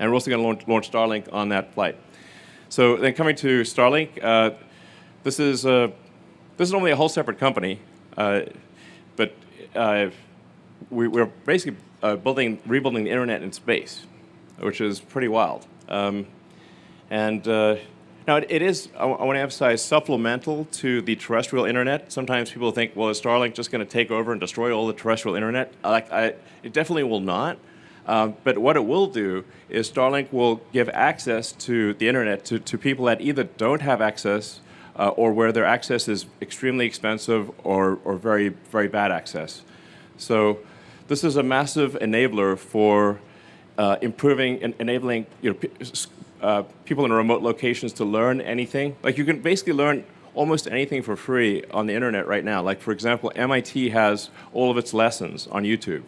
And we're also going to launch Starlink on that flight. So then coming to Starlink, this is normally a whole separate company, but we're basically rebuilding the internet in space, which is pretty wild. Now it is, I want to emphasize, supplemental to the terrestrial internet. Sometimes people think, well, is Starlink just going to take over and destroy all the terrestrial internet? It definitely will not. But what it will do is Starlink will give access to the internet to people that either don't have access or where their access is extremely expensive or very, very bad access. So this is a massive enabler for enabling people in remote locations to learn anything. Like, you can basically learn almost anything for free on the internet right now. Like, for example, MIT has all of its lessons on YouTube.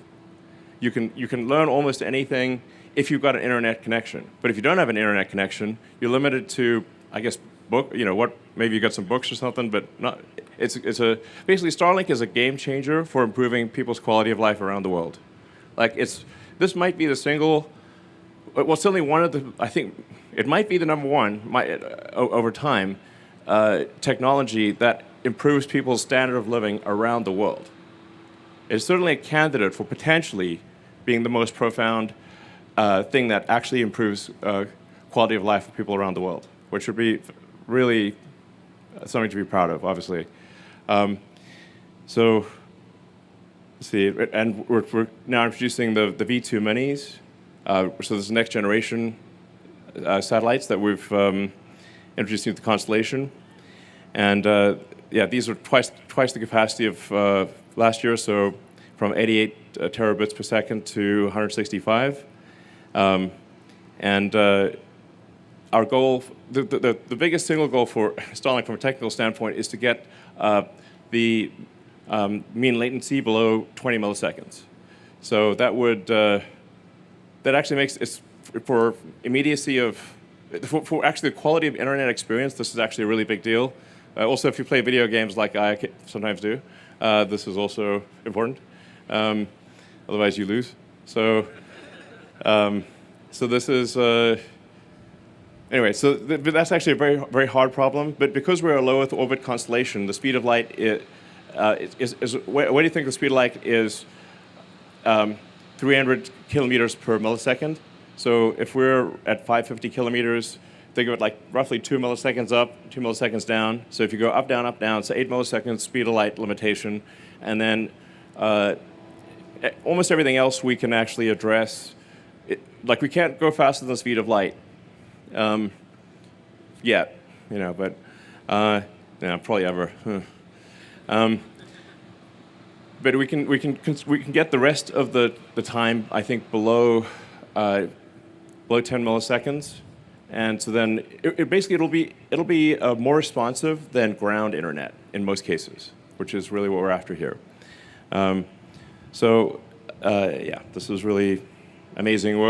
You can learn almost anything if you've got an internet connection. But if you don't have an internet connection, you're limited to, I guess, maybe you got some books or something, but not. Basically Starlink is a game changer for improving people's quality of life around the world. Like, this might be the single, well, certainly one of the, I think it might be the number one over time technology that improves people's standard of living around the world. It's certainly a candidate for potentially being the most profound thing that actually improves quality of life for people around the world, which would be really something to be proud of, obviously. So, let's see, and we're now introducing the V2 minis. So this is next generation satellites that we've introduced into the constellation. And yeah, these are twice the capacity of last year, so from 88 terabits per second to 165. Our goal, the biggest single goal for Starlink from a technical standpoint is to get the mean latency below 20 milliseconds. So that would, that actually makes it, for immediacy of, for actually the quality of internet experience, this is actually a really big deal. Also, if you play video games like I sometimes do, this is also important. Otherwise, you lose. So, so this is, anyway, so that's actually a very, very hard problem. But because we're a low Earth orbit constellation, the speed of light where do you think the speed of light is? 300 kilometers per millisecond. So if we're at 550 kilometers, think of it like roughly 2 milliseconds up, 2 milliseconds down. So if you go up, down, so 8 milliseconds speed of light limitation. And then almost everything else we can actually address. Like, we can't go faster than the speed of light yet, but yeah, probably ever. But we can get the rest of the time, I think, below 10 milliseconds, and so then it'll be more responsive than ground internet in most cases, which is really what we're after here. So yeah, this is really amazing work.